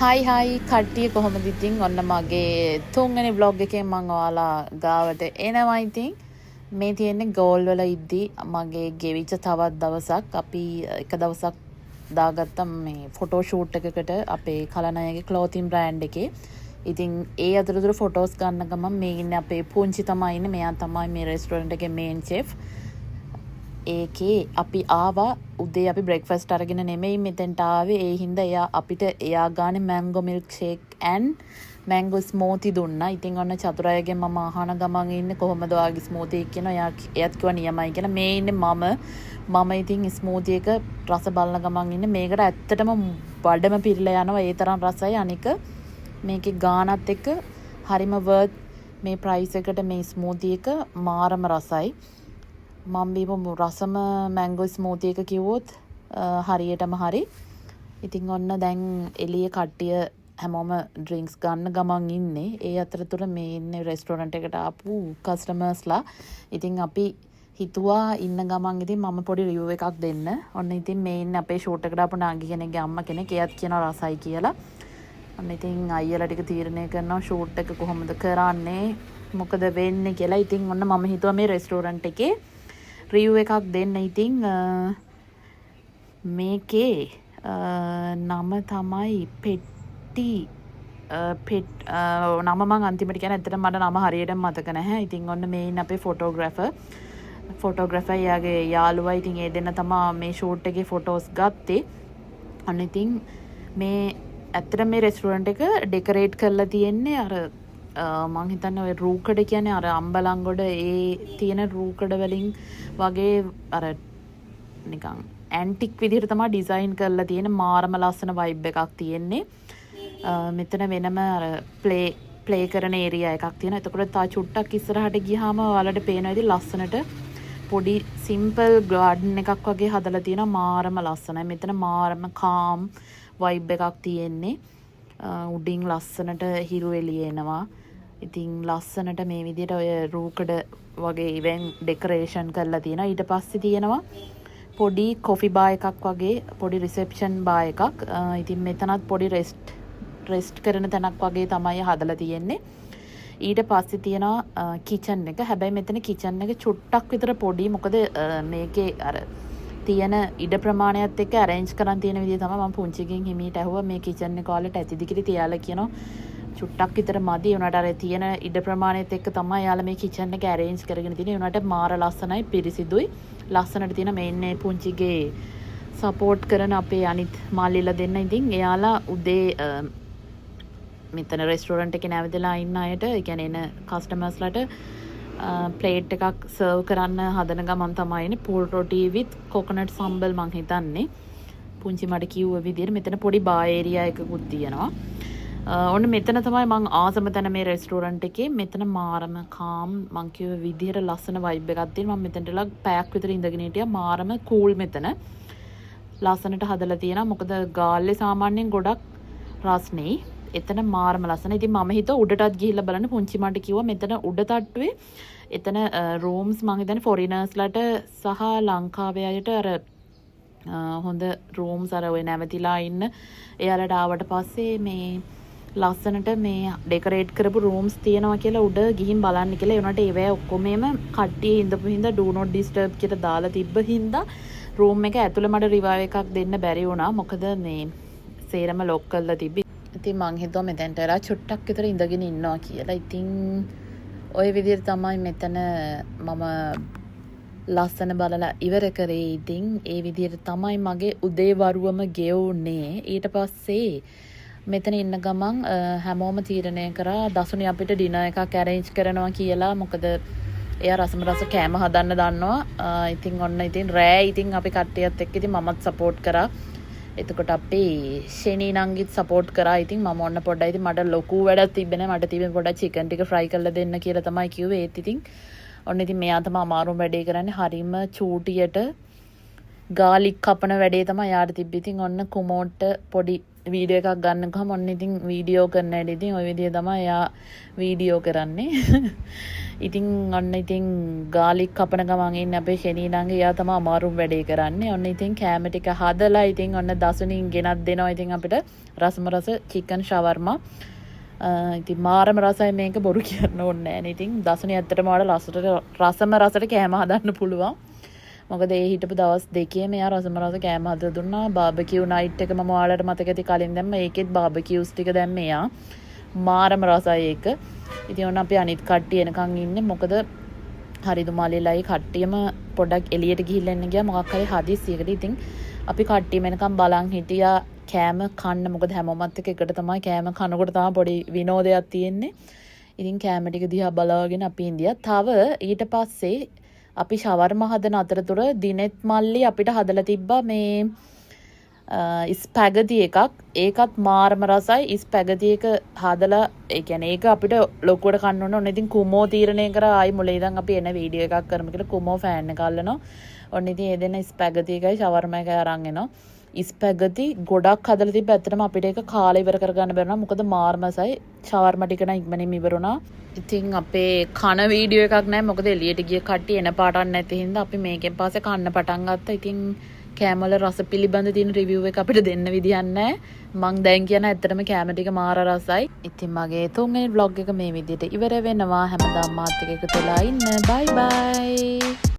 හයි කට්ටිය කොහොමද ඉතින් ඔන්න මගේ තුන්වෙනි vlog එකෙන් මම ඔයාලා ගාවට එනවා ඉතින් මේ තියෙන්නේ ගෝල් වල ඉද්දි මගේ ගෙවිච්ච තවත් දවසක් අපි එක දවසක් දාගත්තා මේ ෆොටෝ ෂූට් එකකට අපේ කලනයගේ ක්ලෝතින් බ්‍රෑන්ඩ් එකේ ඉතින් ඒ අතරතුර ෆොටෝස් ගන්න ගමන් මේ ඉන්නේ අපේ පුංචි තමයි ඉන්නේ මෙයා තමයි මේ රෙස්ටෝරන්ට් එකේ මේන් චෙෆ් ඒකේ අපි ආවා උදේ අපි බ්‍රෙක්ෆාස්ට් අරගෙන නෙමෙයි මෙතෙන්ට ආවේ ඒ හින්දා එයා අපිට එයා ගානේ mango milk shake and mango smoothie දුන්නා. ඉතින් ඔන්න චතුරායගෙන් මම අහන ගමන් ඉන්නේ කොහොමද ඔයාගේ ස්මූති එක කියනවා. එයාත් කිව්වා නියමයි කියලා. මේ ඉන්නේ මම ඉතින් ස්මූති එක රස බලන ගමන් ඉන්නේ මේකට ඇත්තටම බඩම පිරලා යනවා ඒ තරම් රසයි. අනික මේකේ ගානත් එක්ක හරිම වර්ත් මේ ප්‍රයිස් එකට මේ ස්මූති එක මාරම රසයි. මම බීපු රසම මැංගෝ ස්මූති එක කිව්වොත් හරියටම හරි. ඉතින් ඔන්න දැන් එළිය කට්ටිය හැමෝම ඩ්‍රින්ක්ස් ගන්න ගමන් ඉන්නේ. ඒ අතරතුර මේ ඉන්නේ රෙස්ටෝරන්ට් එකට ආපු කස්ටමර්ස්ලා. ඉතින් අපි හිතුවා ඉන්න ගමන් ඉතින් මම පොඩි රිවිව් එකක් දෙන්න. ඔන්න ඉතින් මේ ඉන්නේ අපේ ෂූට් එකට ආපු නාගි කෙනෙක්ගේ අම්මා කෙනෙක්. එයාත් කියනවා රසයි කියලා. ඔන්න ඉතින් අයියලා ටික තීරණය කරනවා ෂූට් එක කොහොමද කරන්නේ මොකද වෙන්නේ කියලා. ඉතින් ඔන්න මම හිතුවා මේ රෙස්ටෝරන්ට් එකේ රිව් එකක් දෙන්න. ඉතින් මේකේ නම තමයි පෙට්ටි නම මං අන්තිමට කියන ඇත්තට මට නම හරියට මතක නැහැ. ඉතින් ඔන්න මේ ඉන්න අපේ ෆොටෝග්‍රැෆර් එයාගේ යාළුවා. ඉතින් ඒ දෙන්න තමයි මේ ෂූට් එකේ ෆොටෝස් ගත්තේ. අන්න ඉතින් මේ ඇත්තට මේ රෙස්ටෝරන්ට් එක ඩෙකොරේට් කරලා තියෙන්නේ අර මං හිතන්නේ ඔය රූකඩ කියන්නේ අර අම්බලන්ගොඩ ඒ තියෙන රූකඩ වලින් වගේ අර නිකන් ඇන්ටික් විදිහට තමයි ඩිසයින් කරලා තියෙන මාරම ලස්සන වයිබ් එකක් තියෙන්නේ. මෙතන වෙනම අර ප්ලේ කරන ඒරියා එකක් තියෙනවා. එතකොට තා චුට්ටක් ඉස්සරහට ගියාම ඔයාලට පේනවා ඉතින් ලස්සනට පොඩි සිම්පල් ගාඩන් එකක් වගේ හදලා තියෙනවා. මාරම ලස්සනයි. මෙතන මාරම කාම් වයිබ් එකක් තියෙන්නේ. උඩින් ලස්සනට හිරු එළිය එනවා. ඉතින් ලස්සනට මේ විදිහට ඔය රූකඩ වගේ ඉවෙන් ඩෙකොරේෂන් කරලා තියෙනවා. ඊට පස්සේ තියෙනවා පොඩි කොෆි බා එකක් වගේ පොඩි රිසෙප්ෂන් බා එකක්. ඉතින් මෙතනත් පොඩි රෙස්ට් කරන තැනක් වගේ තමයි හදලා තියෙන්නේ. ඊට පස්සේ තියෙනවා කිචන් එක. හැබැයි මෙතන කිචන් එක චුට්ටක් විතර පොඩි. මොකද මේකේ අර තියෙන ඉඩ ප්‍රමාණයත් එක්ක අරේන්ජ් කරන් තියෙන විදිහ තමයි මම පුංචිගෙන් හිමීට ඇහුවා මේ කිචන් එක ඔයාලට ඇතිද කියලා. තියාලා කියනවා චුට්ටක් විතර මදි. උනාට අර තියෙන ඉඩ ප්‍රමාණයත් එක්ක තමයි යාලා මේ කිචන් එක අරේන්ජ් කරගෙන තියෙන්නේ. උනාට මාර ලස්සනයි පිරිසිදුයි. ලස්සනට තියෙන මේ ඉන්නේ පුංචිගේ සපෝට් කරන අපේ අනිත් මාල්ලිලා දෙන්න. ඉතින් එයාලා උදේ මෙතන රෙස්ටෝරන්ට් එකේ නැවදලා ඉන්න අයට ඒ කියන්නේ එන කස්ටමර්ස්ලාට ප්ලේට් එකක් සර්ව් කරන්න හදන ගමන් තමයි ඉන්නේ. Pool roti with coconut sambol මං හිතන්නේ. පුංචි මට කිව්ව විදිහට මෙතන පොඩි බා ඒරියා එකකුත් තියෙනවා. ඔන්න මෙතන තමයි මං ආසම තැන මේ රෙස්ටෝරන්ට් එකේ. මෙතන මාරම කාම් මං කිව්ව විදිහට ලස්සන වයිබ් එකක් තියෙනවා. මම මෙතනටලා පැයක් විතර ඉඳගෙන හිටියා. මාරම කූල් මෙතන. ලස්සනට හදලා තියෙනවා. මොකද ගාල්ලේ සාමාන්‍යයෙන් ගොඩක් රස්නේ. එතන මාරම ලස්සන. ඉතින් මම හිතුවා උඩටත් ගිහිල්ලා බලන්න. පුංචි මට කිව්වා මෙතන උඩ තට්ටුවේ එතන රූම්ස් මං හිතන්නේ ෆොරිනර්ස්ලාට සහ ලංකාවේ අයට අර හොඳ රූම්ස් අර ඔය නැවතිලා ඉන්න එයාලට ආවට පස්සේ මේ ලස්සනට මේ ඩෙකොරේට් කරපු රූම්ස් තියෙනවා කියලා උඩ ගිහින් බලන්න කියලා. ඒ උනාට ඒවැ ඔක්කොම කට්ටිය ඉඳපු හින්දා do not disturb කියලා දාලා තිබ්බ හින්දා රූම් එක ඇතුළේ මට රිවයිව් එකක් දෙන්න බැරි වුණා. මොකද මේ සේරම ලොක් කරලා තිබ්බේ. ඉතින් මං හිතුවා මෙතෙන්ට එලා චුට්ටක් විතර ඉඳගෙන ඉන්නවා කියලා. ඉතින් ඔය විදිහට තමයි මෙතන මම ලස්සන බලලා ඉවර කරේ. ඉතින් ඒ විදිහට තමයි මගේ උදේවරුවම ගෙවුනේ. ඊට පස්සේ මෙතන ඉන්න ගමන් හැමෝම තීරණය කරා දසුනි අපිට ඩිනර් එකක් අරේන්ජ් කරනවා කියලා. මොකද එයා රසම රස කෑම හදන්න දන්නවා. ඉතින් ඔන්න ඉතින් රෑ ඉතින් අපි කට්ටියත් එක්ක ඉතින් මමත් සපෝට් කරා. එතකොට අපේ ෂෙනී නංගිත් සපෝට් කරා. ඉතින් මම ඔන්න පොඩ්ඩයි ඉතින් මට ලොකු වැඩක් තිබෙන්නේ. මට තිබෙන පොඩ්ඩක් චිකන් ටික ෆ්‍රයි කරලා දෙන්න කියලා තමයි කිව්වේ. ඒත් ඉතින් ඔන්න ඉතින් මෙයා තමයි අමාරුම වැඩේ කරන්නේ. හරීම චූටියට ගාලික් කපන වැඩේ තමයි යාට තිබ්බේ. ඉතින් ඔන්න කුමෝට්ට පොඩි වීඩියෝ එකක් ගන්නකම ඔන්න ඉතින් වීඩියෝ කරන හැටි ඉතින් ওই විදිය තමයි එයා වීඩියෝ කරන්නේ. ඉතින් ඔන්න ඉතින් ගාලික් කපන ගමන් ඉන්නේ අපේ ෂෙනීනංගේ එයා තමයි අමාරුම වැඩේ කරන්නේ. ඔන්න ඉතින් කැම ටික හදලා ඉතින් ඔන්න දසුනින් ගෙනත් දෙනවා ඉතින් අපිට රසම රස චිකන් ෂවර්මා. ඉතින් මාරම රසයි මේක බොරු කියන්න ඕනේ නැහැ නේ. ඉතින් දසුනි ඇත්තටම ඔයාලා රසම රසට කැම හදන්න පුළුවන්. මොකද ඒ හිටපු දවස් දෙකේම එයා රසම රස කෑම හදලා දුන්නා. බාබකියු නයිට් එක මම ඔයාලට මතක ඇති කලින් දැම්ම. ඒකෙත් බාබකියුස් ටික දැම්මේ එයා. මාරම රසයි ඒක. ඉතින් ඔන්න අපි අනිත් කට්ටිය එනකන් ඉන්නේ. මොකද හරිදු මාලේලයි කට්ටියම පොඩක් එළියට ගිහිල්ලා එන්න ගියා. මොකක් හරි හදිස්සියකට. ඉතින් අපි කට්ටියම එනකන් බලන් හිටියා කෑම කන්න. මොකද හැමෝමත් එක්ක එකට තමයි කෑම කනකොට තමයි පොඩි විනෝදයක් තියෙන්නේ. ඉතින් කෑම ටික දිහා බලාගෙන අපි ඉඳියා. තව ඊට පස්සේ අපි ෂවර්මා හදන අතරතුර දිනෙත් මල්ලි අපිට හදලා තිබ්බා මේ ස්පැගති එකක්. ඒකත් මාරම රසයි. ස්පැගති එක හදලා ඒ කියන්නේ ඒක අපිට ලොකුවට කන්න ඕන. ඔන්න ඉතින් කුමෝ තීරණය කරා ආයි මුල ඉඳන් අපි එන වීඩියෝ එකක් කරමු කියලා කුමෝ ෆෑන් එක අල්ලනවා. ඔන්න ඉතින් ඒ දෙන ස්පැගති එකයි ෂවර්මා එකයි අරන් එනවා. ස්පැගති ගොඩක් හදලා තිබ්බ. ඇත්තටම අපිට ඒක කාලේ ඉවර කරගන්න බැරුණා. මොකද මාර්මසයි ෂවර්මා ටික නම් ඉක්මනින්ම ඉවර වුණා. ඉතින් අපේ කන වීඩියෝ එකක් නැහැ. මොකද එළියට ගිය කට්ටිය එන පාටක් නැති හින්දා අපි මේකෙන් පස්සේ කන්න පටන් ගත්තා. ඉතින් කෑමවල රස පිළිබඳ තියෙන රිවිව් එක අපිට දෙන්න විදියක් නැහැ. මං දැන් කියන ඇත්තටම කෑම ටික මාර රසයි. ඉතින් මගේ තුන්වෙනි vlog එක මේ විදිහට ඉවර වෙනවා. හැමදාම මාත් එක්ක එකතු වෙලා ඉන්න. බයි බයි.